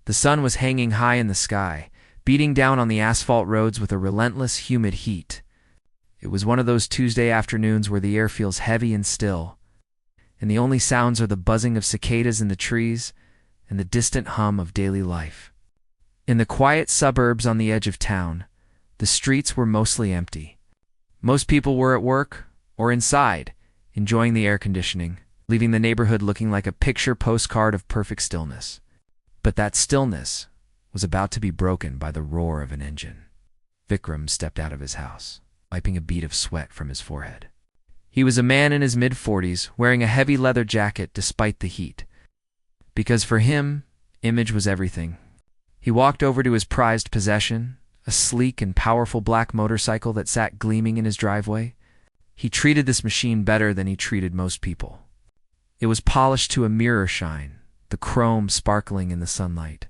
The sun was hanging high in the sky, beating down on the asphalt roads with a relentless, humid heat. It was one of those Tuesday afternoons where the air feels heavy and still, and the only sounds are the buzzing of cicadas in the trees and the distant hum of daily life. In the quiet suburbs on the edge of town, the streets were mostly empty. Most people were at work or inside, enjoying the air conditioning, leaving the neighborhood looking like a picture postcard of perfect stillness. But that stillness was about to be broken by the roar of an engine. Vikram stepped out of his house, wiping a bead of sweat from his forehead. He was a man in his mid-40s, wearing a heavy leather jacket despite the heat. Because for him, image was everything. He walked over to his prized possession, a sleek and powerful black motorcycle that sat gleaming in his driveway. He treated this machine better than he treated most people. It was polished to a mirror shine, the chrome sparkling in the sunlight.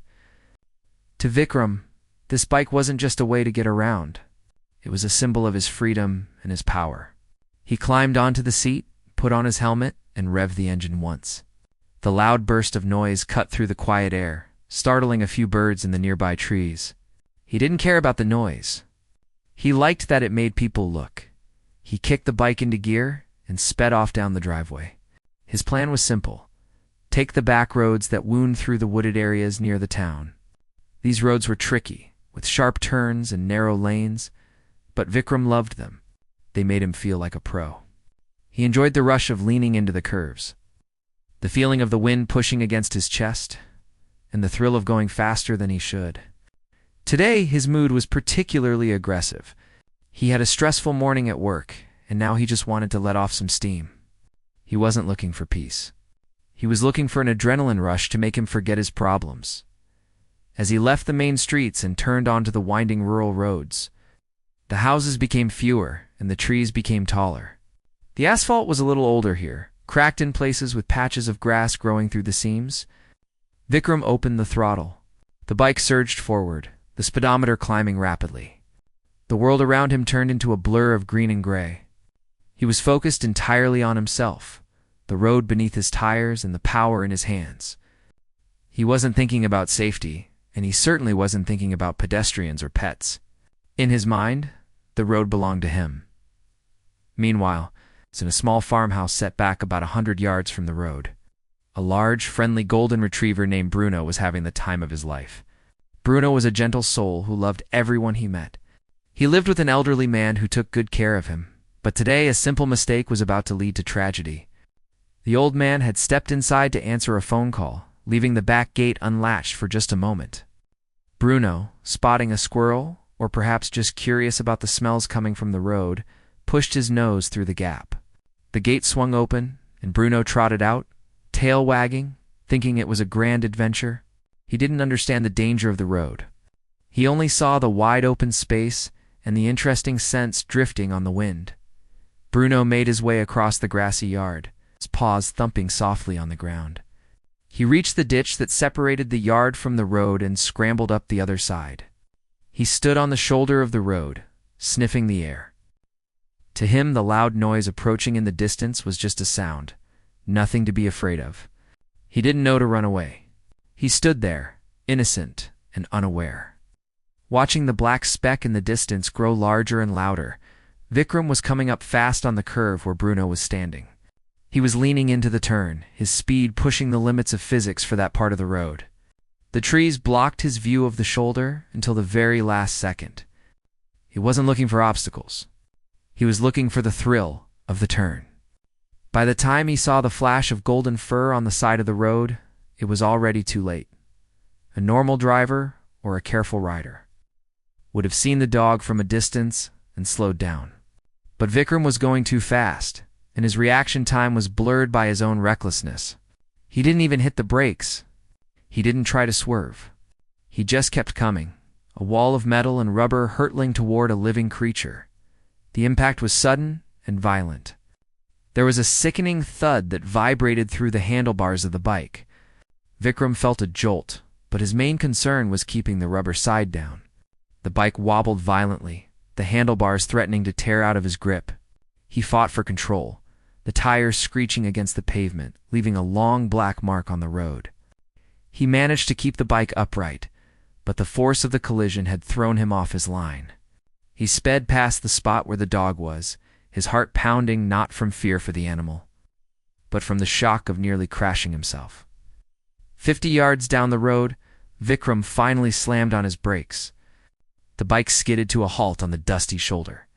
To Vikram, this bike wasn't just a way to get around. It was a symbol of his freedom and his power. He climbed onto the seat, put on his helmet, and revved the engine once. The loud burst of noise cut through the quiet air, startling a few birds in the nearby trees. He didn't care about the noise. He liked that it made people look. He kicked the bike into gear and sped off down the driveway. His plan was simple. Take the back roads that wound through the wooded areas near the town. These roads were tricky, with sharp turns and narrow lanes, but Vikram loved them. They made him feel like a pro. He enjoyed the rush of leaning into the curves, the feeling of the wind pushing against his chest, and the thrill of going faster than he should. Today, his mood was particularly aggressive. He had a stressful morning at work, and now he just wanted to let off some steam. He wasn't looking for peace. He was looking for an adrenaline rush to make him forget his problems. As he left the main streets and turned onto the winding rural roads, the houses became fewer and the trees became taller. The asphalt was a little older here, cracked in places with patches of grass growing through the seams. Vikram opened the throttle. The bike surged forward, the speedometer climbing rapidly. The world around him turned into a blur of green and gray. He was focused entirely on himself, the road beneath his tires and the power in his hands. He wasn't thinking about safety, and he certainly wasn't thinking about pedestrians or pets. In his mind, the road belonged to him. Meanwhile, he was in a small farmhouse set back about 100 yards from the road. A large, friendly golden retriever named Bruno was having the time of his life. Bruno was a gentle soul who loved everyone he met. He lived with an elderly man who took good care of him, but today a simple mistake was about to lead to tragedy. The old man had stepped inside to answer a phone call, leaving the back gate unlatched for just a moment. Bruno, spotting a squirrel, or perhaps just curious about the smells coming from the road, pushed his nose through the gap. The gate swung open, and Bruno trotted out, tail wagging, thinking it was a grand adventure. He didn't understand the danger of the road. He only saw the wide open space and the interesting scents drifting on the wind. Bruno made his way across the grassy yard, his paws thumping softly on the ground. He reached the ditch that separated the yard from the road and scrambled up the other side. He stood on the shoulder of the road, sniffing the air. To him, the loud noise approaching in the distance was just a sound, nothing to be afraid of. He didn't know to run away. He stood there, innocent and unaware. Watching the black speck in the distance grow larger and louder, Vikram was coming up fast on the curve where Bruno was standing. He was leaning into the turn, his speed pushing the limits of physics for that part of the road. The trees blocked his view of the shoulder until the very last second. He wasn't looking for obstacles. He was looking for the thrill of the turn. By the time he saw the flash of golden fur on the side of the road, it was already too late. A normal driver or a careful rider would have seen the dog from a distance and slowed down. But Vikram was going too fast, and his reaction time was blurred by his own recklessness. He didn't even hit the brakes. He didn't try to swerve. He just kept coming, a wall of metal and rubber hurtling toward a living creature. The impact was sudden and violent. There was a sickening thud that vibrated through the handlebars of the bike. Vikram felt a jolt, but his main concern was keeping the rubber side down. The bike wobbled violently, the handlebars threatening to tear out of his grip. He fought for control, the tires screeching against the pavement, leaving a long black mark on the road. He managed to keep the bike upright, but the force of the collision had thrown him off his line. He sped past the spot where the dog was, his heart pounding not from fear for the animal, but from the shock of nearly crashing himself. 50 yards down the road, Vikram finally slammed on his brakes. The bike skidded to a halt on the dusty shoulder.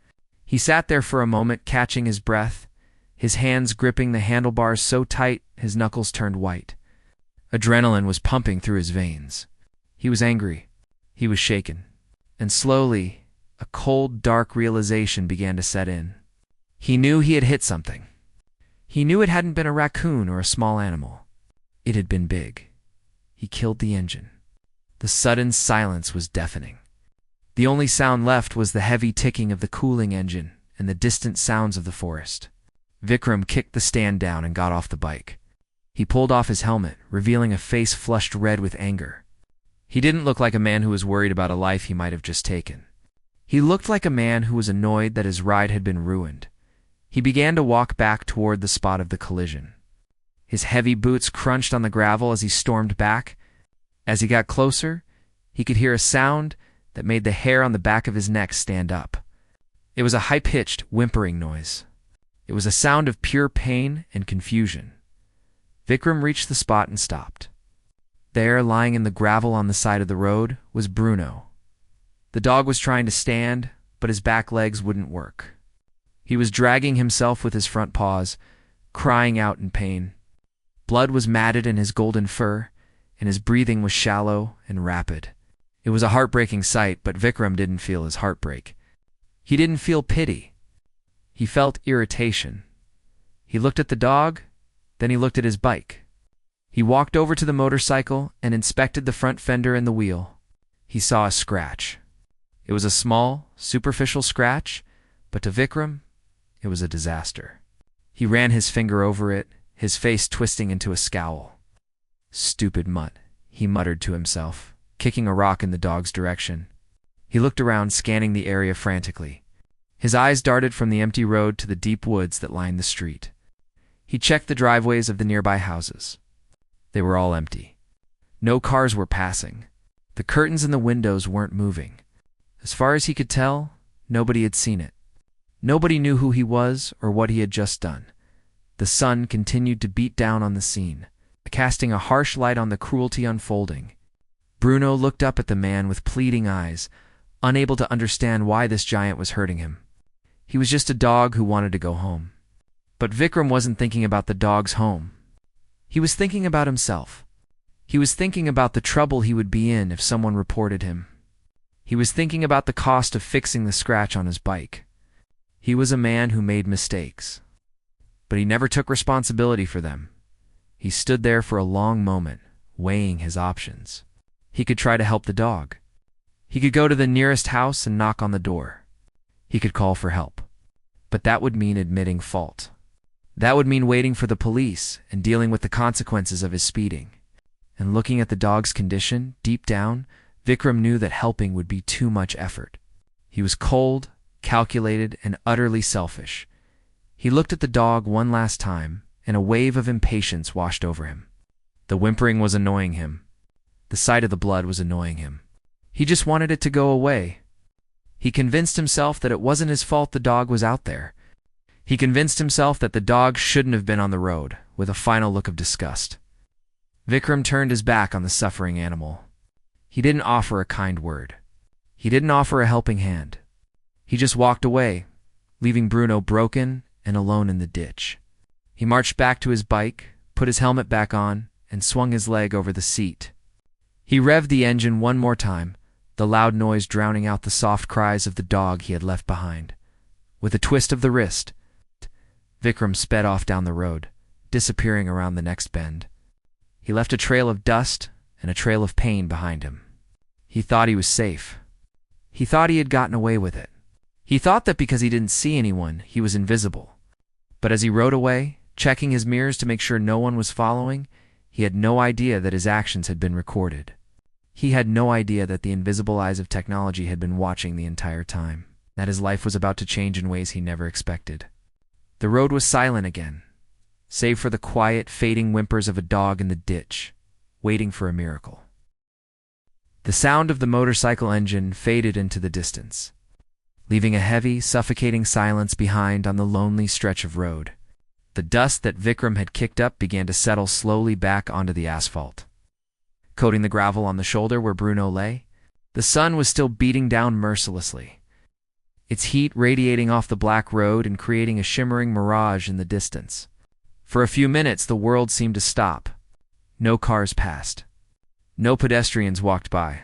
He sat there for a moment, catching his breath, his hands gripping the handlebars so tight his knuckles turned white. Adrenaline was pumping through his veins. He was angry. He was shaken. And slowly, a cold, dark realization began to set in. He knew he had hit something. He knew it hadn't been a raccoon or a small animal. It had been big. He killed the engine. The sudden silence was deafening. The only sound left was the heavy ticking of the cooling engine and the distant sounds of the forest. Vikram kicked the stand down and got off the bike. He pulled off his helmet, revealing a face flushed red with anger. He didn't look like a man who was worried about a life he might have just taken. He looked like a man who was annoyed that his ride had been ruined. He began to walk back toward the spot of the collision. His heavy boots crunched on the gravel as he stormed back. As he got closer, he could hear a sound that made the hair on the back of his neck stand up. It was a high-pitched, whimpering noise. It was a sound of pure pain and confusion. Vikram reached the spot and stopped. There, lying in the gravel on the side of the road, was Bruno. The dog was trying to stand, but his back legs wouldn't work. He was dragging himself with his front paws, crying out in pain. Blood was matted in his golden fur, and his breathing was shallow and rapid. It was a heartbreaking sight, but Vikram didn't feel his heart break. He didn't feel pity. He felt irritation. He looked at the dog, then he looked at his bike. He walked over to the motorcycle and inspected the front fender and the wheel. He saw a scratch. It was a small, superficial scratch, but to Vikram, it was a disaster. He ran his finger over it, his face twisting into a scowl. "Stupid mutt," he muttered to himself, kicking a rock in the dog's direction. He looked around, scanning the area frantically. His eyes darted from the empty road to the deep woods that lined the street. He checked the driveways of the nearby houses. They were all empty. No cars were passing. The curtains in the windows weren't moving. As far as he could tell, nobody had seen it. Nobody knew who he was or what he had just done. The sun continued to beat down on the scene, casting a harsh light on the cruelty unfolding. Bruno looked up at the man with pleading eyes, unable to understand why this giant was hurting him. He was just a dog who wanted to go home. But Vikram wasn't thinking about the dog's home. He was thinking about himself. He was thinking about the trouble he would be in if someone reported him. He was thinking about the cost of fixing the scratch on his bike. He was a man who made mistakes, but he never took responsibility for them. He stood there for a long moment, weighing his options. He could try to help the dog. He could go to the nearest house and knock on the door. He could call for help. But that would mean admitting fault. That would mean waiting for the police and dealing with the consequences of his speeding. And looking at the dog's condition, deep down, Vikram knew that helping would be too much effort. He was cold, calculated, and utterly selfish. He looked at the dog one last time, and a wave of impatience washed over him. The whimpering was annoying him. The sight of the blood was annoying him. He just wanted it to go away. He convinced himself that it wasn't his fault the dog was out there. He convinced himself that the dog shouldn't have been on the road, with a final look of disgust. Vikram turned his back on the suffering animal. He didn't offer a kind word. He didn't offer a helping hand. He just walked away, leaving Bruno broken and alone in the ditch. He marched back to his bike, put his helmet back on, and swung his leg over the seat. He revved the engine one more time, the loud noise drowning out the soft cries of the dog he had left behind. With a twist of the wrist, Vikram sped off down the road, disappearing around the next bend. He left a trail of dust and a trail of pain behind him. He thought he was safe. He thought he had gotten away with it. He thought that because he didn't see anyone, he was invisible. But as he rode away, checking his mirrors to make sure no one was following, he had no idea that his actions had been recorded. He had no idea that the invisible eyes of technology had been watching the entire time, that his life was about to change in ways he never expected. The road was silent again, save for the quiet, fading whimpers of a dog in the ditch. waiting for a miracle. The sound of the motorcycle engine faded into the distance, leaving a heavy, suffocating silence behind on the lonely stretch of road. The dust that Vikram had kicked up began to settle slowly back onto the asphalt, coating the gravel on the shoulder where Bruno lay. The sun was still beating down mercilessly, its heat radiating off the black road and creating a shimmering mirage in the distance. For a few minutes, the world seemed to stop. No cars passed. No pedestrians walked by.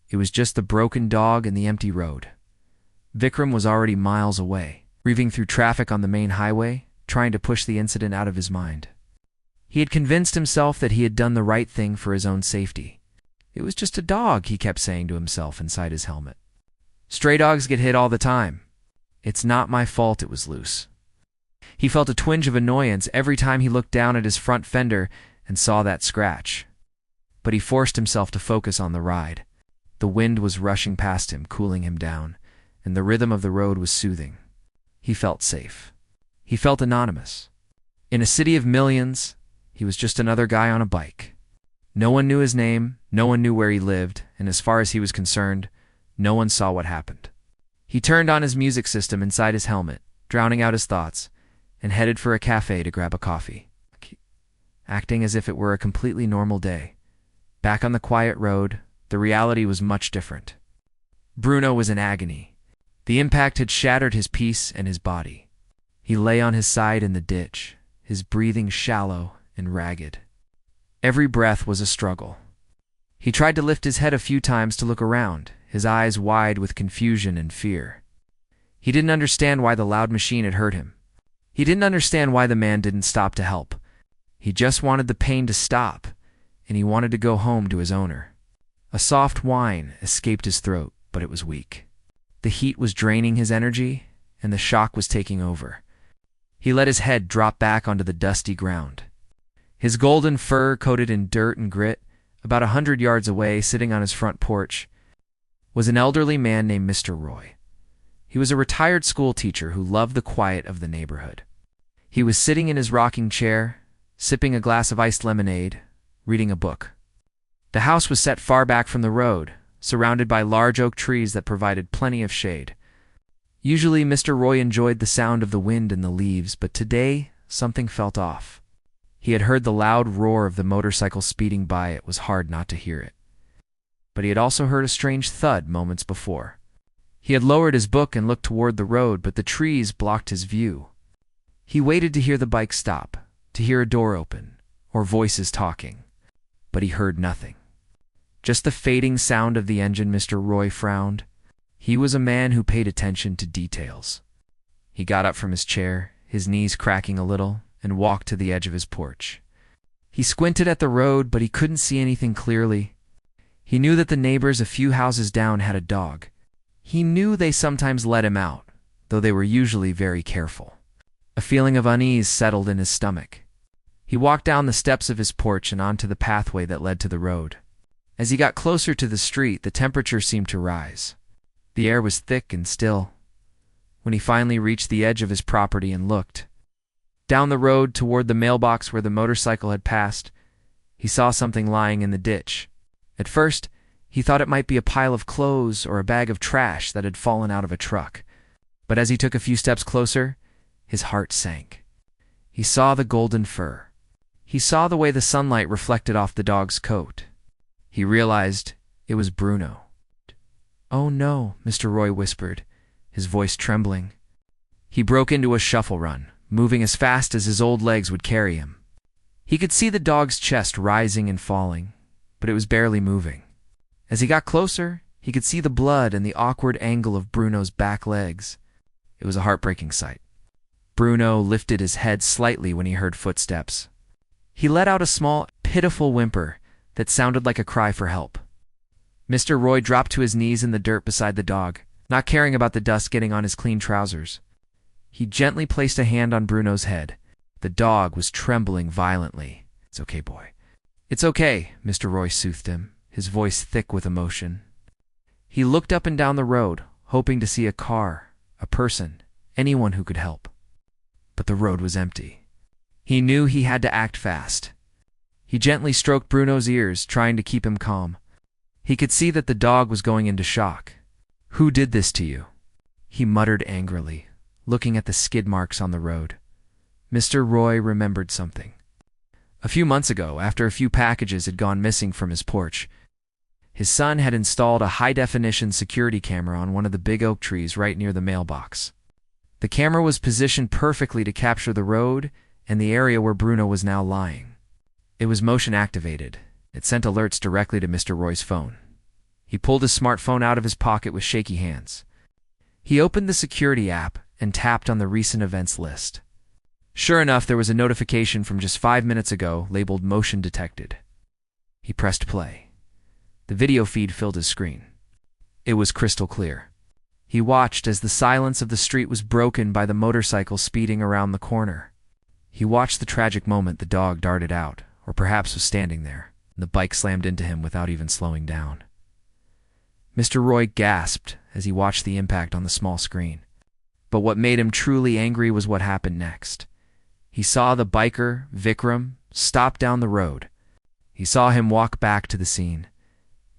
It was just the broken dog and the empty road. Vikram was already miles away, weaving through traffic on the main highway, trying to push the incident out of his mind. He had convinced himself that he had done the right thing for his own safety. It was just a dog, he kept saying to himself inside his helmet. Stray dogs get hit all the time. It's not my fault it was loose. He felt a twinge of annoyance every time he looked down at his front fender and saw that scratch. But he forced himself to focus on the ride. The wind was rushing past him, cooling him down, and the rhythm of the road was soothing. He felt safe. He felt anonymous. In a city of millions, he was just another guy on a bike. No one knew his name, no one knew where he lived, and as far as he was concerned, no one saw what happened. He turned on his music system inside his helmet, drowning out his thoughts, and headed for a cafe to grab a coffee, acting as if it were a completely normal day. Back on the quiet road, the reality was much different. Bruno was in agony. The impact had shattered his peace and his body. He lay on his side in the ditch, his breathing shallow and ragged. Every breath was a struggle. He tried to lift his head a few times to look around, his eyes wide with confusion and fear. He didn't understand why the loud machine had hurt him. He didn't understand why the man didn't stop to help. He just wanted the pain to stop, and he wanted to go home to his owner. A soft whine escaped his throat, but it was weak. The heat was draining his energy, and the shock was taking over. He let his head drop back onto the dusty ground. His golden fur coated in dirt and grit, about 100 yards away, sitting on his front porch, was an elderly man named Mr. Roy. He was a retired school teacher who loved the quiet of the neighborhood. He was sitting in his rocking chair, sipping a glass of iced lemonade, reading a book. The house was set far back from the road, surrounded by large oak trees that provided plenty of shade. Usually Mr. Roy enjoyed the sound of the wind and the leaves, but today something felt off. He had heard the loud roar of the motorcycle speeding by. It was hard not to hear it. But he had also heard a strange thud moments before. He had lowered his book and looked toward the road, but the trees blocked his view. He waited to hear the bike stop, to hear a door open, or voices talking. But he heard nothing. Just the fading sound of the engine. Mr. Roy frowned. He was a man who paid attention to details. He got up from his chair, his knees cracking a little, and walked to the edge of his porch. He squinted at the road, but he couldn't see anything clearly. He knew that the neighbors a few houses down had a dog. He knew they sometimes let him out, though they were usually very careful. A feeling of unease settled in his stomach. He walked down the steps of his porch and onto the pathway that led to the road. As he got closer to the street, the temperature seemed to rise. The air was thick and still. When he finally reached the edge of his property and looked down the road toward the mailbox where the motorcycle had passed, he saw something lying in the ditch. At first, he thought it might be a pile of clothes or a bag of trash that had fallen out of a truck. But as he took a few steps closer, his heart sank. He saw the golden fur. He saw the way the sunlight reflected off the dog's coat. He realized it was Bruno. "Oh no," Mr. Roy whispered, his voice trembling. He broke into a shuffle run, moving as fast as his old legs would carry him. He could see the dog's chest rising and falling, but it was barely moving. As he got closer, he could see the blood and the awkward angle of Bruno's back legs. It was a heartbreaking sight. Bruno lifted his head slightly when he heard footsteps. He let out a small, pitiful whimper that sounded like a cry for help. Mr. Roy dropped to his knees in the dirt beside the dog, not caring about the dust getting on his clean trousers. He gently placed a hand on Bruno's head. The dog was trembling violently. "It's okay, boy." "It's okay," Mr. Roy soothed him, his voice thick with emotion. He looked up and down the road, hoping to see a car, a person, anyone who could help. But the road was empty. He knew he had to act fast. He gently stroked Bruno's ears, trying to keep him calm. He could see that the dog was going into shock. "Who did this to you?" he muttered angrily, looking at the skid marks on the road. Mr. Roy remembered something. A few months ago, after a few packages had gone missing from his porch, his son had installed a high-definition security camera on one of the big oak trees right near the mailbox. The camera was positioned perfectly to capture the road and the area where Bruno was now lying. It was motion-activated. It sent alerts directly to Mr. Roy's phone. He pulled his smartphone out of his pocket with shaky hands. He opened the security app and tapped on the recent events list. Sure enough, there was a notification from just 5 minutes ago labeled "Motion Detected." He pressed play. The video feed filled his screen. It was crystal clear. He watched as the silence of the street was broken by the motorcycle speeding around the corner. He watched the tragic moment the dog darted out, or perhaps was standing there, and the bike slammed into him without even slowing down. Mr. Roy gasped as he watched the impact on the small screen. But what made him truly angry was what happened next. He saw the biker, Vikram, stop down the road. He saw him walk back to the scene.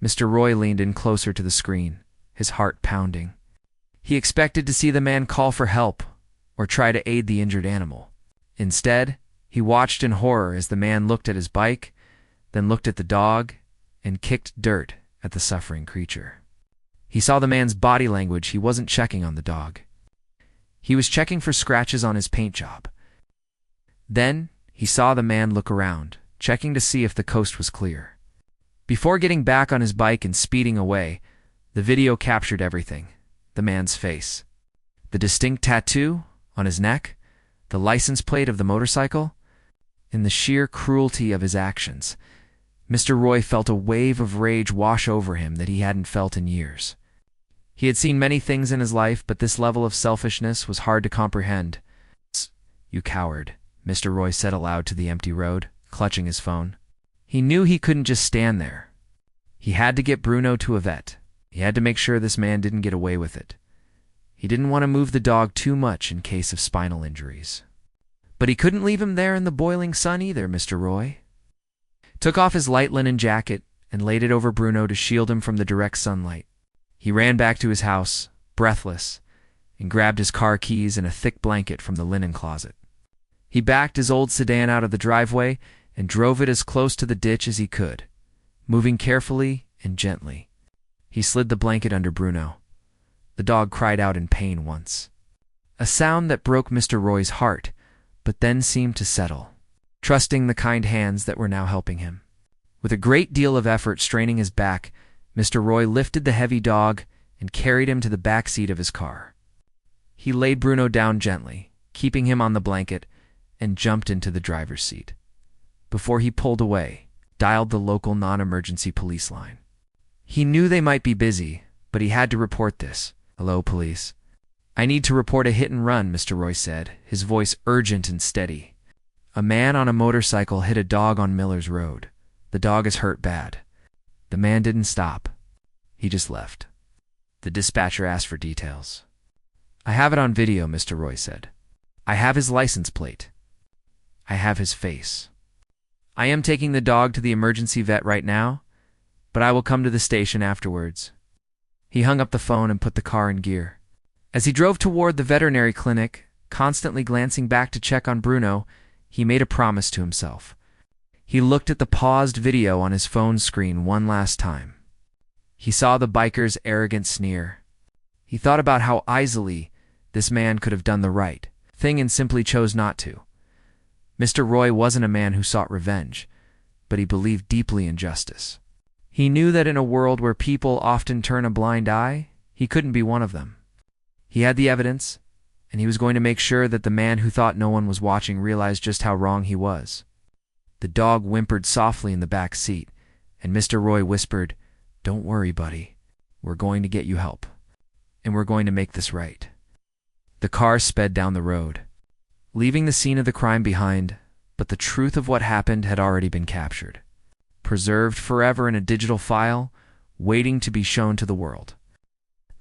Mr. Roy leaned in closer to the screen, his heart pounding. He expected to see the man call for help or try to aid the injured animal. Instead, he watched in horror as the man looked at his bike, then looked at the dog, and kicked dirt at the suffering creature. He saw the man's body language. He wasn't checking on the dog. He was checking for scratches on his paint job. Then, he saw the man look around, checking to see if the coast was clear. Before getting back on his bike and speeding away, the video captured everything. The man's face, the distinct tattoo on his neck, the license plate of the motorcycle, and the sheer cruelty of his actions. Mr. Roy felt a wave of rage wash over him that he hadn't felt in years. He had seen many things in his life, but this level of selfishness was hard to comprehend. "You coward," Mr. Roy said aloud to the empty road, clutching his phone. He knew he couldn't just stand there. He had to get Bruno to a vet. He had to make sure this man didn't get away with it. He didn't want to move the dog too much in case of spinal injuries. But he couldn't leave him there in the boiling sun either, Mr. Roy took off his light linen jacket and laid it over Bruno to shield him from the direct sunlight. He ran back to his house, breathless, and grabbed his car keys and a thick blanket from the linen closet. He backed his old sedan out of the driveway and drove it as close to the ditch as he could, moving carefully and gently. He slid the blanket under Bruno. The dog cried out in pain once, a sound that broke Mr. Roy's heart, but then seemed to settle, trusting the kind hands that were now helping him. With a great deal of effort straining his back, Mr. Roy lifted the heavy dog and carried him to the back seat of his car. He laid Bruno down gently, keeping him on the blanket, and jumped into the driver's seat. Before he pulled away, dialed the local non-emergency police line. He knew they might be busy, but he had to report this. "Hello, police." "I need to report a hit and run," Mr. Roy said, his voice urgent and steady. "A man on a motorcycle hit a dog on Miller's Road. The dog is hurt bad." The man didn't stop. He just left. The dispatcher asked for details. "I have it on video," Mr. Roy said. "I have his license plate. I have his face. I am taking the dog to the emergency vet right now, but I will come to the station afterwards." He hung up the phone and put the car in gear. As he drove toward the veterinary clinic, constantly glancing back to check on Bruno, he made a promise to himself. He looked at the paused video on his phone screen one last time. He saw the biker's arrogant sneer. He thought about how easily this man could have done the right thing and simply chose not to. Mr. Roy wasn't a man who sought revenge, but he believed deeply in justice. He knew that in a world where people often turn a blind eye, he couldn't be one of them. He had the evidence, and he was going to make sure that the man who thought no one was watching realized just how wrong he was. The dog whimpered softly in the back seat, and Mr. Roy whispered, "Don't worry, buddy. We're going to get you help, and we're going to make this right." The car sped down the road, leaving the scene of the crime behind, but the truth of what happened had already been captured, preserved forever in a digital file, waiting to be shown to the world.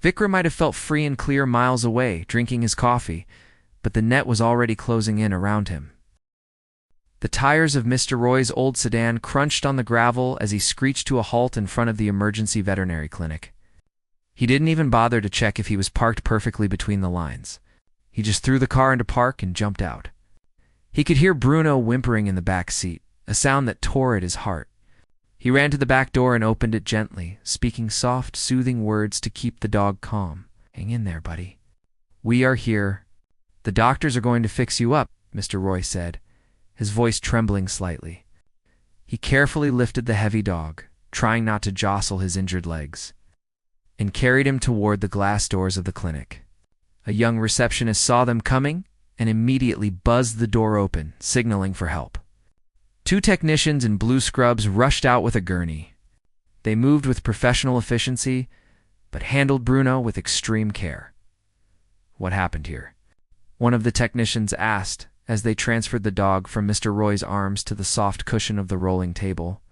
Vikram might have felt free and clear miles away, drinking his coffee, but the net was already closing in around him. The tires of Mr. Roy's old sedan crunched on the gravel as he screeched to a halt in front of the emergency veterinary clinic. He didn't even bother to check if he was parked perfectly between the lines. He just threw the car into park and jumped out. He could hear Bruno whimpering in the back seat, a sound that tore at his heart. He ran to the back door and opened it gently, speaking soft, soothing words to keep the dog calm. "Hang in there, buddy. We are here. The doctors are going to fix you up," Mr. Roy said, his voice trembling slightly. He carefully lifted the heavy dog, trying not to jostle his injured legs, and carried him toward the glass doors of the clinic. A young receptionist saw them coming and immediately buzzed the door open, signaling for help. Two technicians in blue scrubs rushed out with a gurney. They moved with professional efficiency, but handled Bruno with extreme care. "What happened here?" one of the technicians asked as they transferred the dog from Mr. Roy's arms to the soft cushion of the rolling table.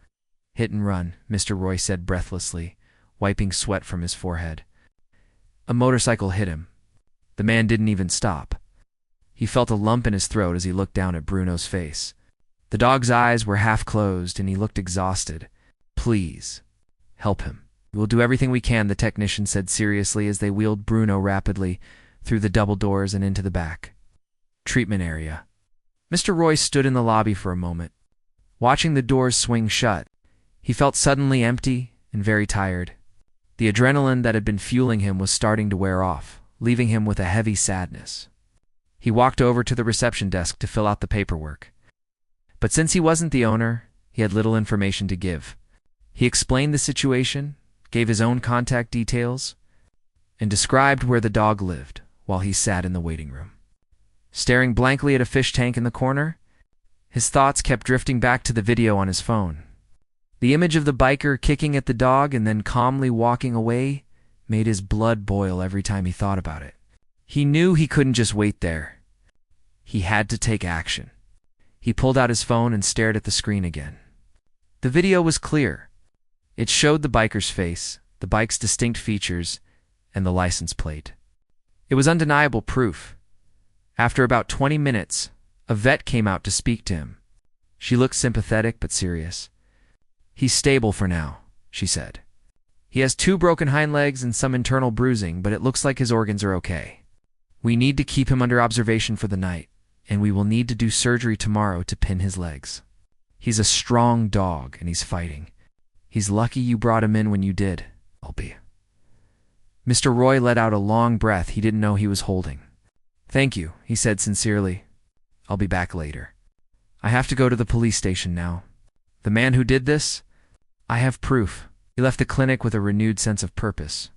"Hit and run," Mr. Roy said breathlessly, wiping sweat from his forehead. "A motorcycle hit him." The man didn't even stop. He felt a lump in his throat as he looked down at Bruno's face. The dog's eyes were half closed and he looked exhausted. "Please, help him. We will do everything we can," the technician said seriously as they wheeled Bruno rapidly through the double doors and into the back treatment area. Mr. Roy stood in the lobby for a moment, watching the doors swing shut. He felt suddenly empty and very tired. The adrenaline that had been fueling him was starting to wear off, leaving him with a heavy sadness. He walked over to the reception desk to fill out the paperwork. But since he wasn't the owner, he had little information to give. He explained the situation, gave his own contact details, and described where the dog lived while he sat in the waiting room. Staring blankly at a fish tank in the corner, his thoughts kept drifting back to the video on his phone. The image of the biker kicking at the dog and then calmly walking away made his blood boil every time he thought about it. He knew he couldn't just wait there. He had to take action. He pulled out his phone and stared at the screen again. The video was clear. It showed the biker's face, the bike's distinct features, and the license plate. It was undeniable proof. After about 20 minutes, a vet came out to speak to him. She looked sympathetic but serious. "He's stable for now," she said. "He has 2 broken hind legs and some internal bruising, but it looks like his organs are okay. We need to keep him under observation for the night, and we will need to do surgery tomorrow to pin his legs. He's a strong dog, and he's fighting. He's lucky you brought him in when you did. I'll be." Mr. Roy let out a long breath he didn't know he was holding. "Thank you," he said sincerely. "I'll be back later. I have to go to the police station now. The man who did this, I have proof." He left the clinic with a renewed sense of purpose.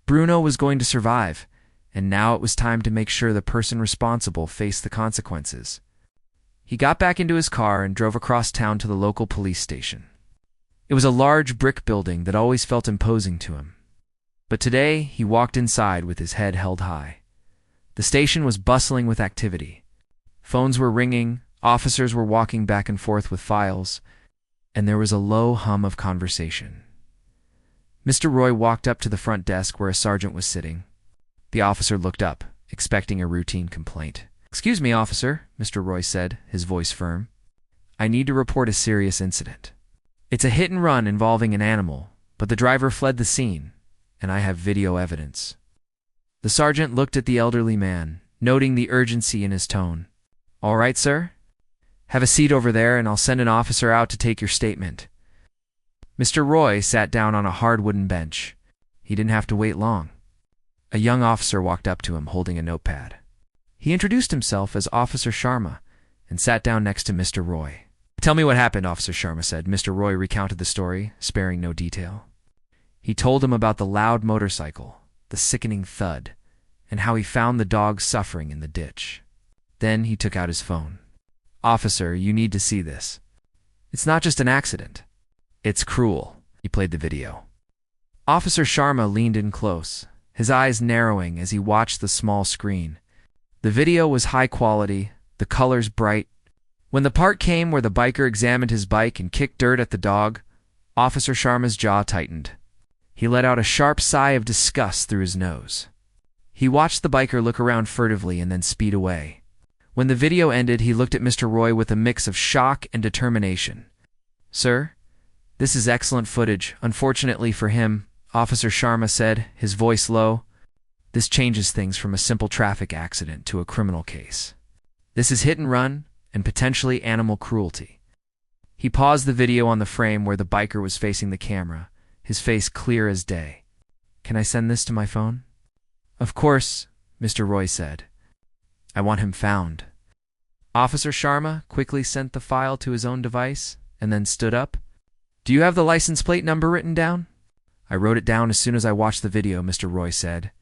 Bruno was going to survive, and now it was time to make sure the person responsible faced the consequences. He got back into his car and drove across town to the local police station. It was a large brick building that always felt imposing to him. But today, he walked inside with his head held high. The station was bustling with activity. Phones were ringing, officers were walking back and forth with files, and there was a low hum of conversation. Mr. Roy walked up to the front desk where a sergeant was sitting. The officer looked up, expecting a routine complaint. "Excuse me, officer," Mr. Roy said, his voice firm. "I need to report a serious incident. It's a hit and run involving an animal, but the driver fled the scene, and I have video evidence." The sergeant looked at the elderly man, noting the urgency in his tone. "All right, sir. Have a seat over there, and I'll send an officer out to take your statement." Mr. Roy sat down on a hard wooden bench. He didn't have to wait long. A young officer walked up to him holding a notepad. He introduced himself as Officer Sharma and sat down next to Mr. Roy. "Tell me what happened," Officer Sharma said. Mr. Roy recounted the story, sparing no detail. He told him about the loud motorcycle, the sickening thud, and how he found the dog suffering in the ditch. Then he took out his phone. "Officer, you need to see this. It's not just an accident. It's cruel." He played the video. Officer Sharma leaned in close, his eyes narrowing as he watched the small screen. The video was high quality, the colors bright. When the part came where the biker examined his bike and kicked dirt at the dog, Officer Sharma's jaw tightened. He let out a sharp sigh of disgust through his nose. He watched the biker look around furtively and then speed away. When the video ended, he looked at Mr. Roy with a mix of shock and determination. "Sir, this is excellent footage. Unfortunately for him," Officer Sharma said, his voice low, "this changes things from a simple traffic accident to a criminal case. This is hit and run and potentially animal cruelty." He paused the video on the frame where the biker was facing the camera, his face clear as day. "Can I send this to my phone?" "Of course," Mr. Roy said. "I want him found." Officer Sharma quickly sent the file to his own device and then stood up. "Do you have the license plate number written down?" "I wrote it down as soon as I watched the video," Mr. Roy said,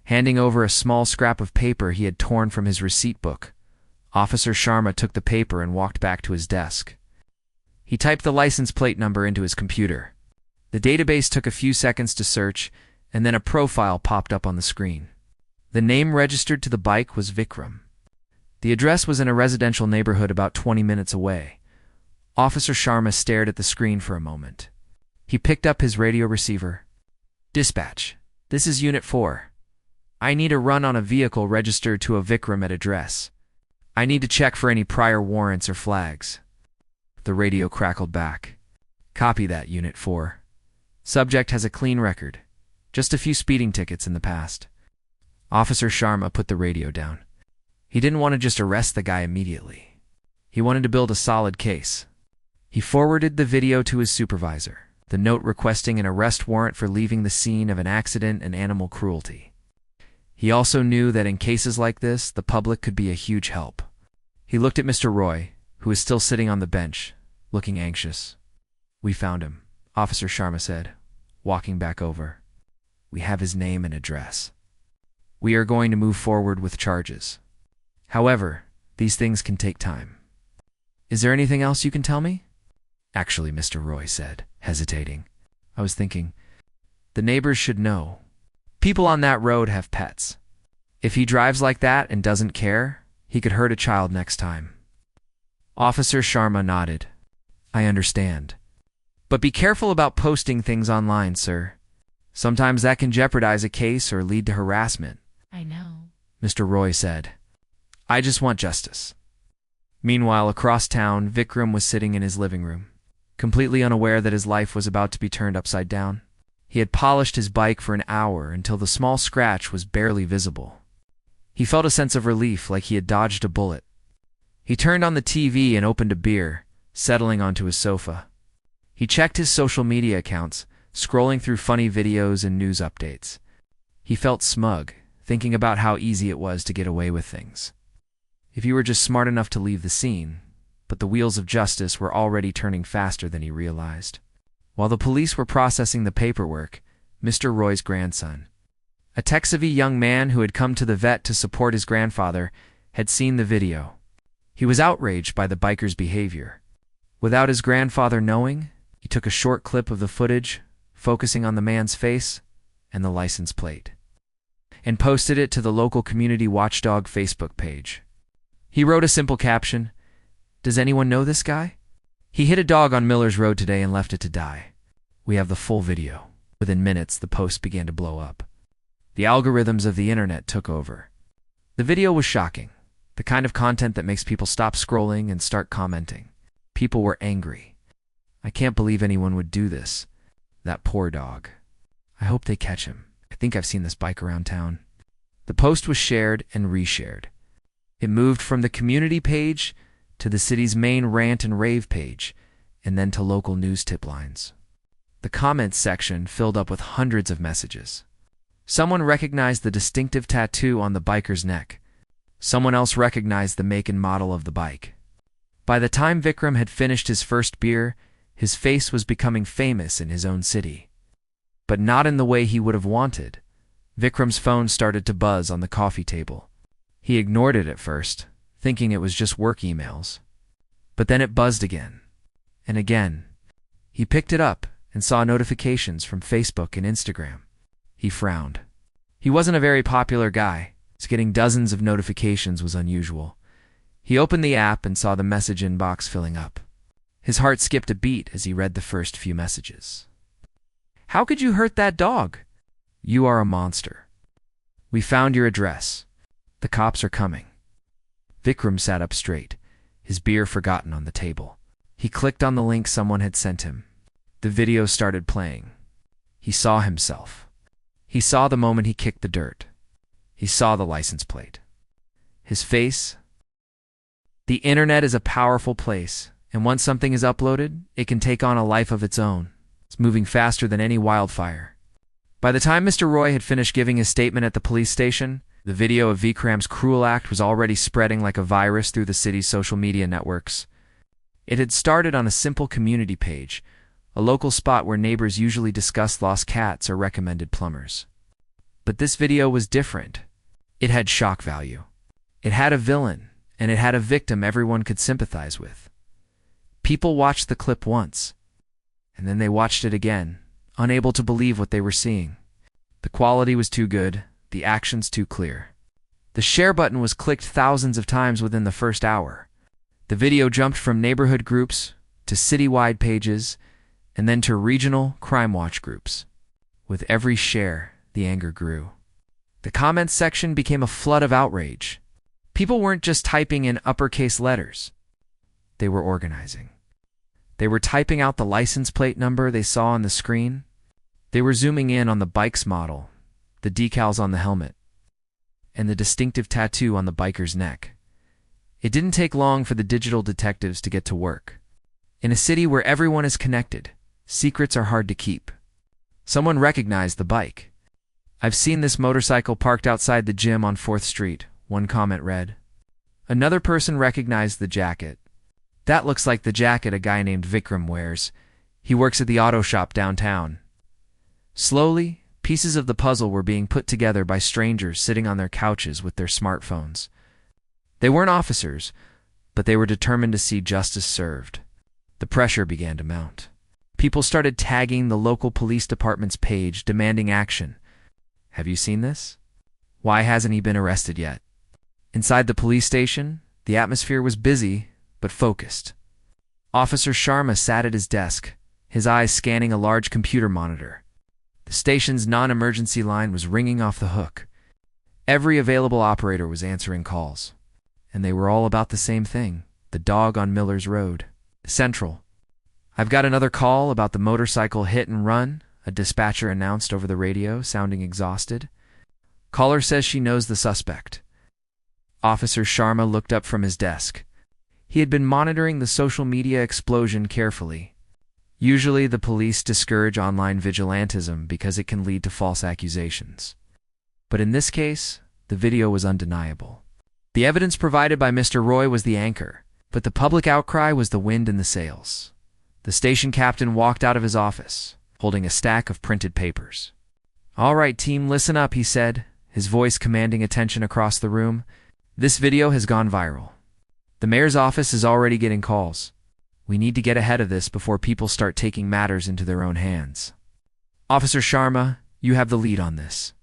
handing over a small scrap of paper he had torn from his receipt book. Officer Sharma took the paper and walked back to his desk. He typed the license plate number into his computer. The database took a few seconds to search, and then a profile popped up on the screen. The name registered to the bike was Vikram. The address was in a residential neighborhood about 20 minutes away. Officer Sharma stared at the screen for a moment. He picked up his radio receiver. "Dispatch, this is Unit 4. I need a run on a vehicle registered to a Vikram at address. I need to check for any prior warrants or flags." The radio crackled back. "Copy that, Unit 4. Subject has a clean record. Just a few speeding tickets in the past." Officer Sharma put the radio down. He didn't want to just arrest the guy immediately. He wanted to build a solid case. He forwarded the video to his supervisor, the note requesting an arrest warrant for leaving the scene of an accident and animal cruelty. He also knew that in cases like this, the public could be a huge help. He looked at Mr. Roy, who was still sitting on the bench, looking anxious. "We found him," Officer Sharma said, walking back over. "We have his name and address. We are going to move forward with charges. However, these things can take time. Is there anything else you can tell me?" "Actually," Mr. Roy said, hesitating, "I was thinking, the neighbors should know. People on that road have pets. If he drives like that and doesn't care, he could hurt a child next time." Officer Sharma nodded. "I understand. But be careful about posting things online, sir. Sometimes that can jeopardize a case or lead to harassment." "I know," Mr. Roy said. "I just want justice." Meanwhile, across town, Vikram was sitting in his living room, completely unaware that his life was about to be turned upside down. He had polished his bike for an hour until the small scratch was barely visible. He felt a sense of relief, like he had dodged a bullet. He turned on the TV and opened a beer, settling onto his sofa. He checked his social media accounts, scrolling through funny videos and news updates. He felt smug, thinking about how easy it was to get away with things. If he were just smart enough to leave the scene, but the wheels of justice were already turning faster than he realized. While the police were processing the paperwork, Mr. Roy's grandson, a tech-savvy young man who had come to the vet to support his grandfather, had seen the video. He was outraged by the biker's behavior. Without his grandfather knowing, he took a short clip of the footage, focusing on the man's face and the license plate, and posted it to the local community watchdog Facebook page. He wrote a simple caption, "Does anyone know this guy? He hit a dog on Miller's Road today and left it to die. We have the full video." Within minutes, the post began to blow up. The algorithms of the internet took over. The video was shocking, the kind of content that makes people stop scrolling and start commenting. People were angry. "I can't believe anyone would do this. That poor dog. I hope they catch him. I think I've seen this bike around town." The post was shared and reshared. It moved from the community page to the city's main rant and rave page, and then to local news tip lines. The comments section filled up with hundreds of messages. Someone recognized the distinctive tattoo on the biker's neck. Someone else recognized the make and model of the bike. By the time Vikram had finished his first beer, his face was becoming famous in his own city. But not in the way he would have wanted. Vikram's phone started to buzz on the coffee table. He ignored it at first, thinking it was just work emails. But then it buzzed again, and again. He picked it up and saw notifications from Facebook and Instagram. He frowned. He wasn't a very popular guy, so getting dozens of notifications was unusual. He opened the app and saw the message inbox filling up. His heart skipped a beat as he read the first few messages. "How could you hurt that dog? You are a monster. We found your address. The cops are coming." Vikram sat up straight, his beer forgotten on the table. He clicked on the link someone had sent him. The video started playing. He saw himself. He saw the moment he kicked the dirt. He saw the license plate. His face. The internet is a powerful place, and once something is uploaded, it can take on a life of its own. It's moving faster than any wildfire. By the time Mr. Roy had finished giving his statement at the police station, the video of Vikram's cruel act was already spreading like a virus through the city's social media networks. It had started on a simple community page, a local spot where neighbors usually discuss lost cats or recommended plumbers. But this video was different. It had shock value. It had a villain, and it had a victim everyone could sympathize with. People watched the clip once, and then they watched it again, unable to believe what they were seeing. The quality was too good, the actions too clear. The share button was clicked thousands of times within the first hour. The video jumped from neighborhood groups to citywide pages, and then to regional crime watch groups. With every share, the anger grew. The comments section became a flood of outrage. People weren't just typing in uppercase letters. They were organizing. They were typing out the license plate number they saw on the screen. They were zooming in on the bike's model, the decals on the helmet, and the distinctive tattoo on the biker's neck. It didn't take long for the digital detectives to get to work. In a city where everyone is connected, secrets are hard to keep. Someone recognized the bike. "I've seen this motorcycle parked outside the gym on 4th Street," one comment read. Another person recognized the jacket. "That looks like the jacket a guy named Vikram wears. He works at the auto shop downtown." Slowly, pieces of the puzzle were being put together by strangers sitting on their couches with their smartphones. They weren't officers, but they were determined to see justice served. The pressure began to mount. People started tagging the local police department's page, demanding action. "Have you seen this? Why hasn't he been arrested yet?" Inside the police station, the atmosphere was busy, but focused. Officer Sharma sat at his desk, his eyes scanning a large computer monitor. The station's non-emergency line was ringing off the hook. Every available operator was answering calls. And they were all about the same thing, the dog on Miller's Road. "Central. I've got another call about the motorcycle hit and run," a dispatcher announced over the radio, sounding exhausted. "Caller says she knows the suspect." Officer Sharma looked up from his desk. He had been monitoring the social media explosion carefully. Usually the police discourage online vigilantism because it can lead to false accusations. But in this case, the video was undeniable. The evidence provided by Mr. Roy was the anchor, but the public outcry was the wind in the sails. The station captain walked out of his office, holding a stack of printed papers. "All right, team, listen up," he said, his voice commanding attention across the room. "This video has gone viral. The mayor's office is already getting calls. We need to get ahead of this before people start taking matters into their own hands. Officer Sharma, you have the lead on this."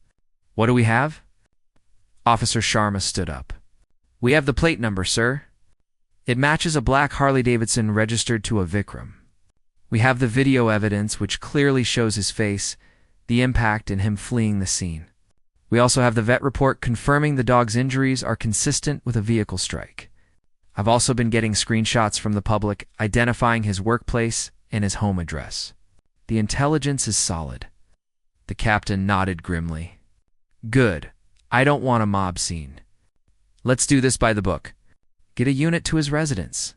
"What do we have?" Officer Sharma stood up. "We have the plate number, sir. It matches a black Harley-Davidson registered to a Vikram. We have the video evidence which clearly shows his face, the impact and him fleeing the scene. We also have the vet report confirming the dog's injuries are consistent with a vehicle strike. I've also been getting screenshots from the public identifying his workplace and his home address. The intelligence is solid." The captain nodded grimly. "Good. I don't want a mob scene. Let's do this by the book. Get a unit to his residence.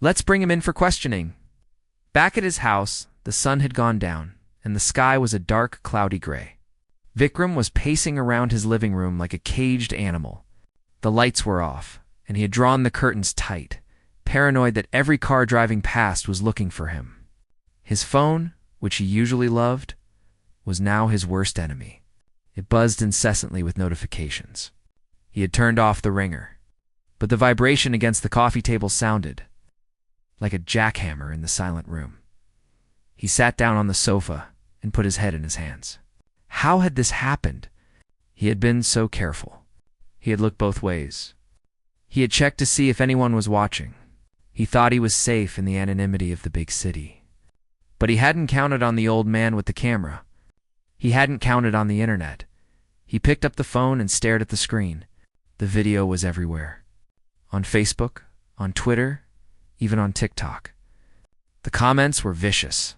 Let's bring him in for questioning." Back at his house, the sun had gone down, and the sky was a dark, cloudy gray. Vikram was pacing around his living room like a caged animal. The lights were off, and he had drawn the curtains tight, paranoid that every car driving past was looking for him. His phone, which he usually loved, was now his worst enemy. It buzzed incessantly with notifications. He had turned off the ringer, but the vibration against the coffee table sounded like a jackhammer in the silent room. He sat down on the sofa and put his head in his hands. How had this happened? He had been so careful. He had looked both ways. He had checked to see if anyone was watching. He thought he was safe in the anonymity of the big city. But he hadn't counted on the old man with the camera. He hadn't counted on the internet. He picked up the phone and stared at the screen. The video was everywhere. on Facebook, on Twitter, even on TikTok. The comments were vicious.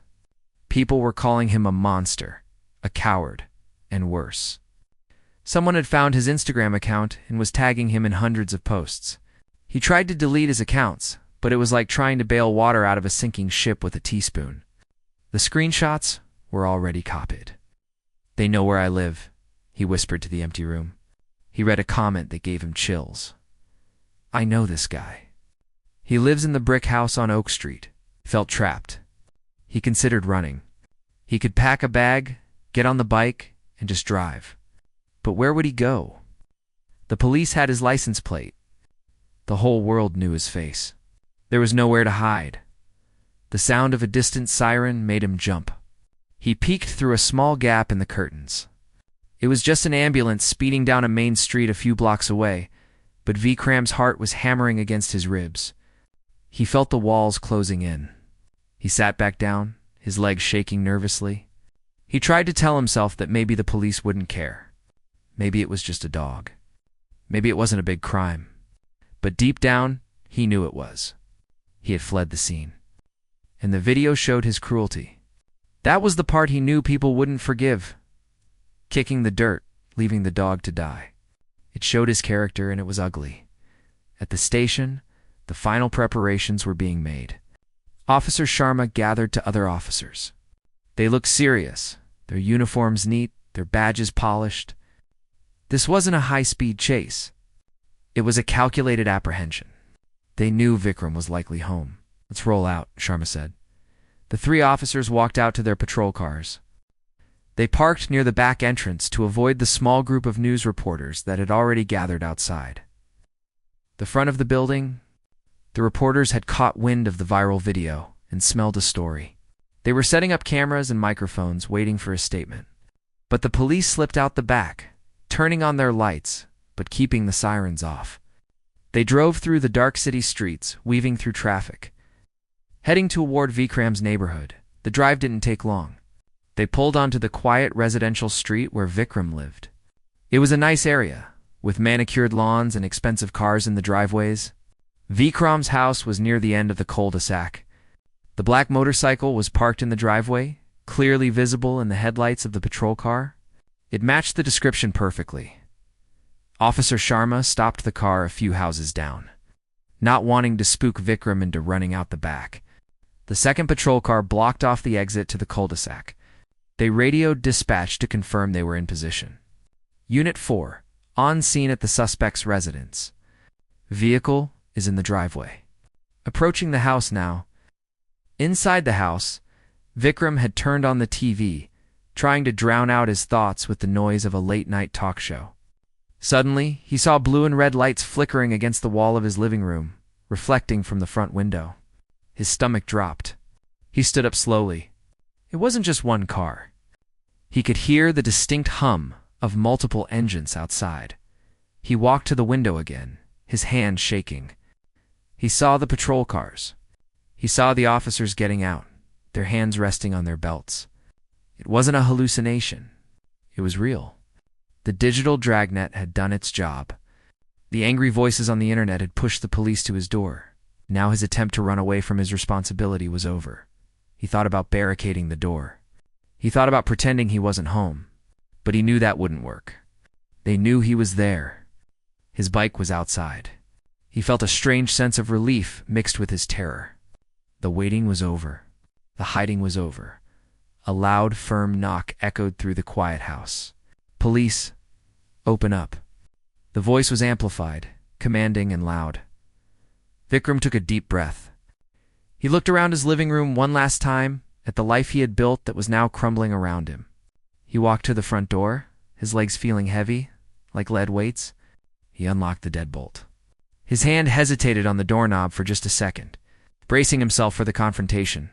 People were calling him a monster, a coward, and worse. Someone had found his Instagram account and was tagging him in hundreds of posts. He tried to delete his accounts, but it was like trying to bail water out of a sinking ship with a teaspoon. The screenshots were already copied. "They know where I live," he whispered to the empty room. He read a comment that gave him chills. "I know this guy. He lives in the brick house on Oak Street." Felt trapped. He considered running. He could pack a bag, get on the bike, and just drive. But where would he go? The police had his license plate. The whole world knew his face. There was nowhere to hide. The sound of a distant siren made him jump. He peeked through a small gap in the curtains. It was just an ambulance speeding down a main street a few blocks away, but Vikram's heart was hammering against his ribs. He felt the walls closing in. He sat back down, his legs shaking nervously. He tried to tell himself that maybe the police wouldn't care. Maybe it was just a dog. Maybe it wasn't a big crime. But deep down, he knew it was. He had fled the scene. And the video showed his cruelty. That was the part he knew people wouldn't forgive. Kicking the dirt, leaving the dog to die. It showed his character, and it was ugly. At the station, the final preparations were being made. Officer Sharma gathered to other officers. They looked serious, their uniforms neat, their badges polished. This wasn't a high-speed chase. It was a calculated apprehension. They knew Vikram was likely home. "Let's roll out," Sharma said. The three officers walked out to their patrol cars. They parked near the back entrance to avoid the small group of news reporters that had already gathered outside. The front of the building, the reporters had caught wind of the viral video and smelled a story. They were setting up cameras and microphones, waiting for a statement. But the police slipped out the back, turning on their lights, but keeping the sirens off. They drove through the dark city streets, weaving through traffic. Heading toward Vikram's neighborhood, the drive didn't take long. They pulled onto the quiet residential street where Vikram lived. It was a nice area, with manicured lawns and expensive cars in the driveways. Vikram's house was near the end of the cul-de-sac. The black motorcycle was parked in the driveway, clearly visible in the headlights of the patrol car. It matched the description perfectly. Officer Sharma stopped the car a few houses down, not wanting to spook Vikram into running out the back. The second patrol car blocked off the exit to the cul-de-sac. They radioed dispatch to confirm they were in position. Unit 4, on scene at the suspect's residence. Vehicle is in the driveway. Approaching the house now. Inside the house, Vikram had turned on the TV, trying to drown out his thoughts with the noise of a late-night talk show. Suddenly, he saw blue and red lights flickering against the wall of his living room, reflecting from the front window. His stomach dropped. He stood up slowly. It wasn't just one car. He could hear the distinct hum of multiple engines outside. He walked to the window again, his hand shaking. He saw the patrol cars. He saw the officers getting out, their hands resting on their belts. It wasn't a hallucination. It was real. The digital dragnet had done its job. The angry voices on the internet had pushed the police to his door. Now his attempt to run away from his responsibility was over. He thought about barricading the door. He thought about pretending he wasn't home. But he knew that wouldn't work. They knew he was there. His bike was outside. He felt a strange sense of relief mixed with his terror. The waiting was over. The hiding was over. A loud, firm knock echoed through the quiet house. "Police, open up." The voice was amplified, commanding and loud. Vikram took a deep breath. He looked around his living room one last time at the life he had built that was now crumbling around him. He walked to the front door, his legs feeling heavy, like lead weights. He unlocked the deadbolt. His hand hesitated on the doorknob for just a second, bracing himself for the confrontation.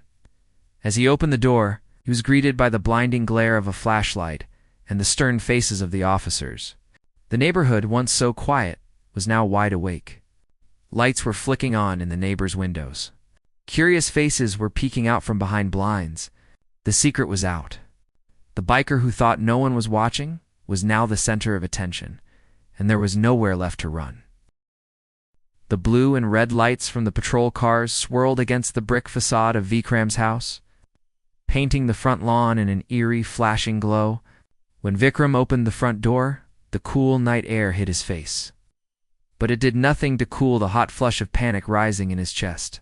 As he opened the door, he was greeted by the blinding glare of a flashlight and the stern faces of the officers. The neighborhood, once so quiet, was now wide awake. Lights were flicking on in the neighbors' windows. Curious faces were peeking out from behind blinds. The secret was out. The biker who thought no one was watching was now the center of attention, and there was nowhere left to run. The blue and red lights from the patrol cars swirled against the brick facade of Vikram's house, painting the front lawn in an eerie, flashing glow. When Vikram opened the front door, the cool night air hit his face. But it did nothing to cool the hot flush of panic rising in his chest.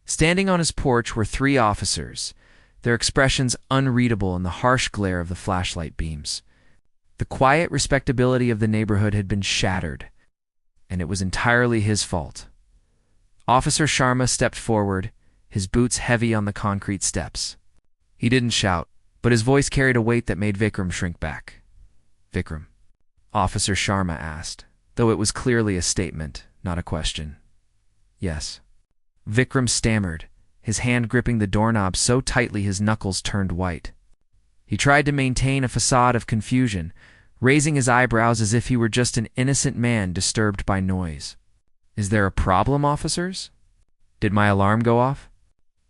Standing on his porch were 3 officers, their expressions unreadable in the harsh glare of the flashlight beams. The quiet respectability of the neighborhood had been shattered, and it was entirely his fault. Officer Sharma stepped forward, his boots heavy on the concrete steps. He didn't shout, but his voice carried a weight that made Vikram shrink back. "Vikram?" Officer Sharma asked, though it was clearly a statement, not a question. "Yes." Vikram stammered, his hand gripping the doorknob so tightly his knuckles turned white. He tried to maintain a facade of confusion, raising his eyebrows as if he were just an innocent man disturbed by noise. "Is there a problem, officers? Did my alarm go off?"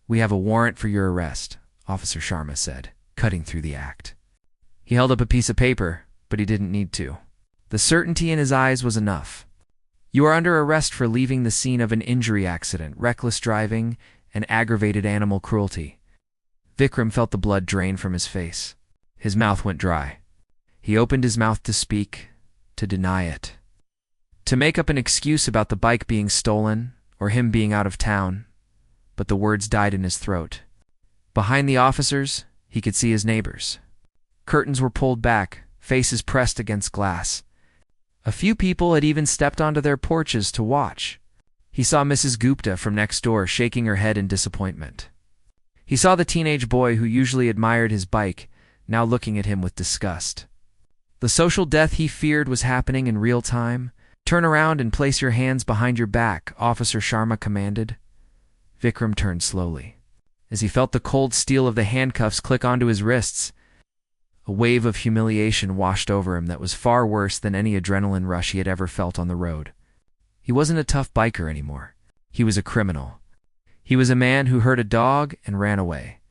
"We have a warrant for your arrest," Officer Sharma said, cutting through the act. He held up a piece of paper, but he didn't need to. The certainty in his eyes was enough. "You are under arrest for leaving the scene of an injury accident, reckless driving, and aggravated animal cruelty." Vikram felt the blood drain from his face. His mouth went dry. He opened his mouth to speak, to deny it, to make up an excuse about the bike being stolen or him being out of town, but the words died in his throat. Behind the officers, he could see his neighbors. Curtains were pulled back, faces pressed against glass. A few people had even stepped onto their porches to watch. He saw Mrs. Gupta from next door shaking her head in disappointment. He saw the teenage boy who usually admired his bike, now looking at him with disgust. The social death he feared was happening in real time. "Turn around and place your hands behind your back," Officer Sharma commanded. Vikram turned slowly. As he felt the cold steel of the handcuffs click onto his wrists, a wave of humiliation washed over him that was far worse than any adrenaline rush he had ever felt on the road. He wasn't a tough biker anymore. He was a criminal. He was a man who hurt a dog and ran away.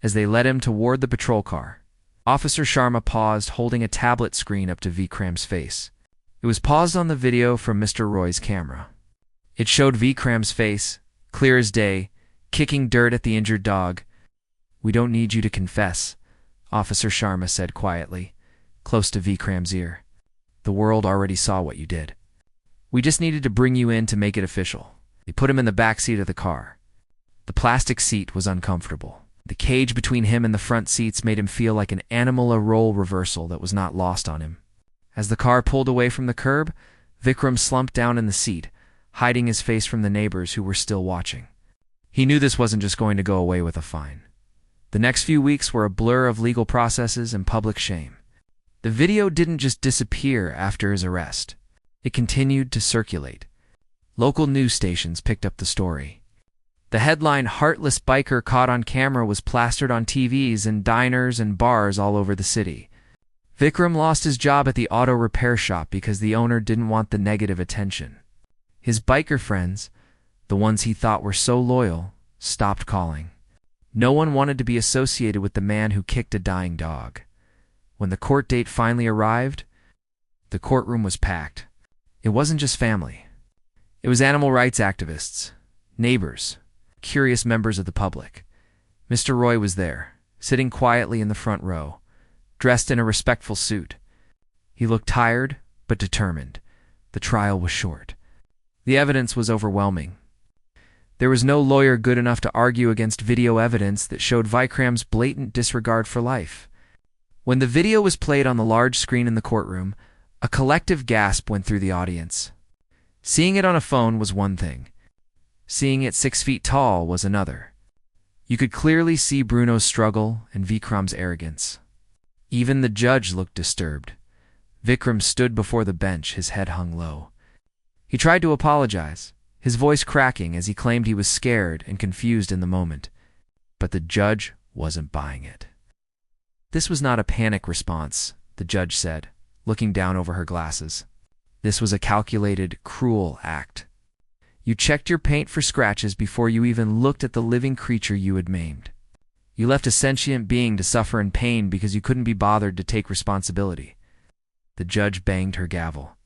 As they led him toward the patrol car, Officer Sharma paused, holding a tablet screen up to Vikram's face. It was paused on the video from Mr. Roy's camera. It showed Vikram's face, clear as day, kicking dirt at the injured dog. "We don't need you to confess," Officer Sharma said quietly, close to Vikram's ear. "The world already saw what you did. We just needed to bring you in to make it official." They put him in the back seat of the car. The plastic seat was uncomfortable. The cage between him and the front seats made him feel like an animal, a role reversal that was not lost on him. As the car pulled away from the curb, Vikram slumped down in the seat, hiding his face from the neighbors who were still watching. He knew this wasn't just going to go away with a fine. The next few weeks were a blur of legal processes and public shame. The video didn't just disappear after his arrest. It continued to circulate. Local news stations picked up the story. The headline, "Heartless Biker Caught on Camera," was plastered on TVs in diners and bars all over the city. Vikram lost his job at the auto repair shop because the owner didn't want the negative attention. His biker friends, the ones he thought were so loyal, stopped calling. No one wanted to be associated with the man who kicked a dying dog. When the court date finally arrived, the courtroom was packed. It wasn't just family. It was animal rights activists, neighbors, curious members of the public. Mr. Roy was there, sitting quietly in the front row, dressed in a respectful suit. He looked tired, but determined. The trial was short. The evidence was overwhelming. There was no lawyer good enough to argue against video evidence that showed Vikram's blatant disregard for life. When the video was played on the large screen in the courtroom, a collective gasp went through the audience. Seeing it on a phone was one thing. Seeing it 6 feet tall was another. You could clearly see Bruno's struggle and Vikram's arrogance. Even the judge looked disturbed. Vikram stood before the bench, his head hung low. He tried to apologize, his voice cracking as he claimed he was scared and confused in the moment. But the judge wasn't buying it. "This was not a panic response," the judge said, looking down over her glasses. "This was a calculated, cruel act. You checked your paint for scratches before you even looked at the living creature you had maimed. You left a sentient being to suffer in pain because you couldn't be bothered to take responsibility." The judge banged her gavel.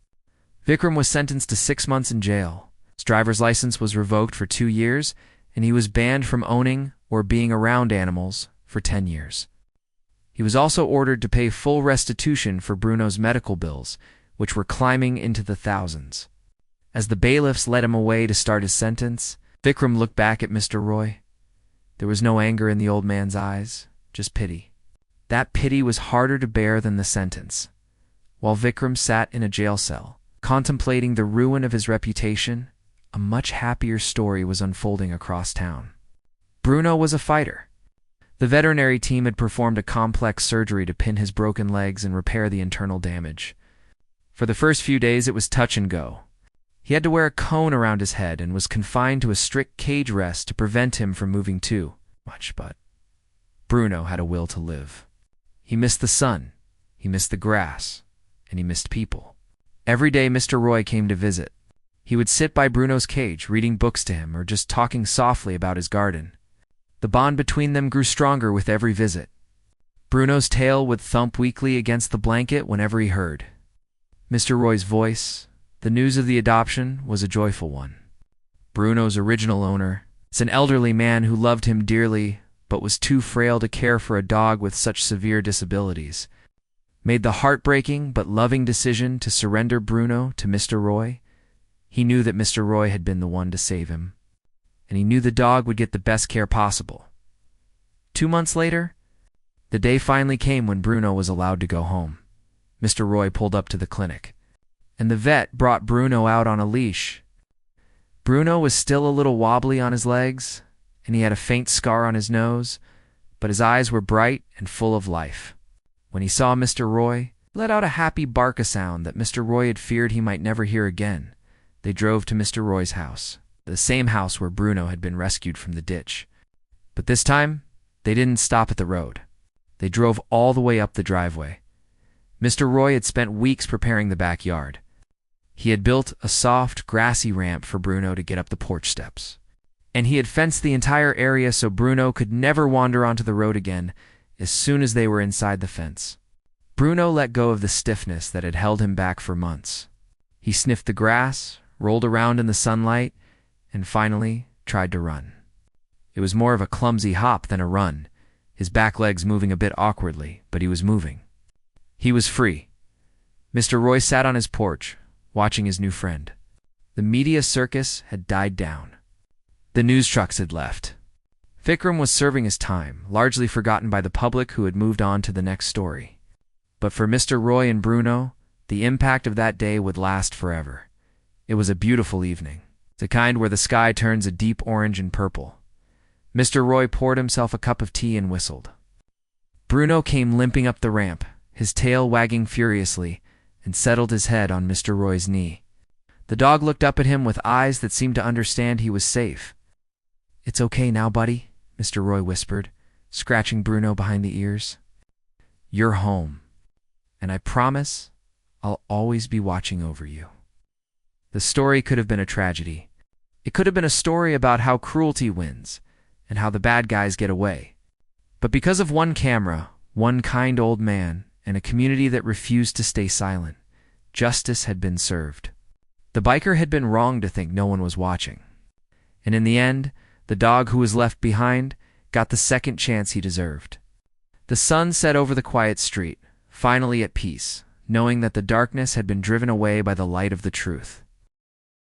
Vikram was sentenced to 6 months in jail, His driver's license was revoked for 2 years, and he was banned from owning or being around animals for 10 years. He was also ordered to pay full restitution for Bruno's medical bills, which were climbing into the thousands. As the bailiffs led him away to start his sentence, Vikram looked back at Mr. Roy. There was no anger in the old man's eyes, just pity. That pity was harder to bear than the sentence. While Vikram sat in a jail cell, contemplating the ruin of his reputation, a much happier story was unfolding across town. Bruno was a fighter. The veterinary team had performed a complex surgery to pin his broken legs and repair the internal damage. For the first few days it was touch and go. He had to wear a cone around his head and was confined to a strict cage rest to prevent him from moving too much, but Bruno had a will to live. He missed the sun, he missed the grass, and he missed people. Every day Mr. Roy came to visit. He would sit by Bruno's cage, reading books to him or just talking softly about his garden. The bond between them grew stronger with every visit. Bruno's tail would thump weakly against the blanket whenever he heard Mr. Roy's voice. The news of the adoption was a joyful one. Bruno's original owner, an elderly man who loved him dearly but was too frail to care for a dog with such severe disabilities, made the heartbreaking but loving decision to surrender Bruno to Mr. Roy. He knew that Mr. Roy had been the one to save him, and he knew the dog would get the best care possible. 2 months later, the day finally came when Bruno was allowed to go home. Mr. Roy pulled up to the clinic, and the vet brought Bruno out on a leash. Bruno was still a little wobbly on his legs, and he had a faint scar on his nose, but his eyes were bright and full of life. When he saw Mr. Roy, he let out a happy bark, a sound that Mr. Roy had feared he might never hear again. They drove to Mr. Roy's house, the same house where Bruno had been rescued from the ditch. But this time, they didn't stop at the road. They drove all the way up the driveway. Mr. Roy had spent weeks preparing the backyard. He had built a soft, grassy ramp for Bruno to get up the porch steps, and he had fenced the entire area so Bruno could never wander onto the road again as soon as they were inside the fence. Bruno let go of the stiffness that had held him back for months. He sniffed the grass, rolled around in the sunlight, and finally tried to run. It was more of a clumsy hop than a run, his back legs moving a bit awkwardly, but he was moving. He was free. Mr. Roy sat on his porch, watching his new friend. The media circus had died down. The news trucks had left. Vikram was serving his time, largely forgotten by the public who had moved on to the next story. But for Mr. Roy and Bruno, the impact of that day would last forever. It was a beautiful evening, the kind where the sky turns a deep orange and purple. Mr. Roy poured himself a cup of tea and whistled. Bruno came limping up the ramp, his tail wagging furiously, and settled his head on Mr. Roy's knee. The dog looked up at him with eyes that seemed to understand he was safe. "It's okay now, buddy," Mr. Roy whispered, scratching Bruno behind the ears. "You're home, and I promise I'll always be watching over you." The story could have been a tragedy. It could have been a story about how cruelty wins and how the bad guys get away. But because of one camera, one kind old man, and a community that refused to stay silent, justice had been served. The biker had been wrong to think no one was watching. And in the end, the dog who was left behind got the second chance he deserved. The sun set over the quiet street, finally at peace, knowing that the darkness had been driven away by the light of the truth.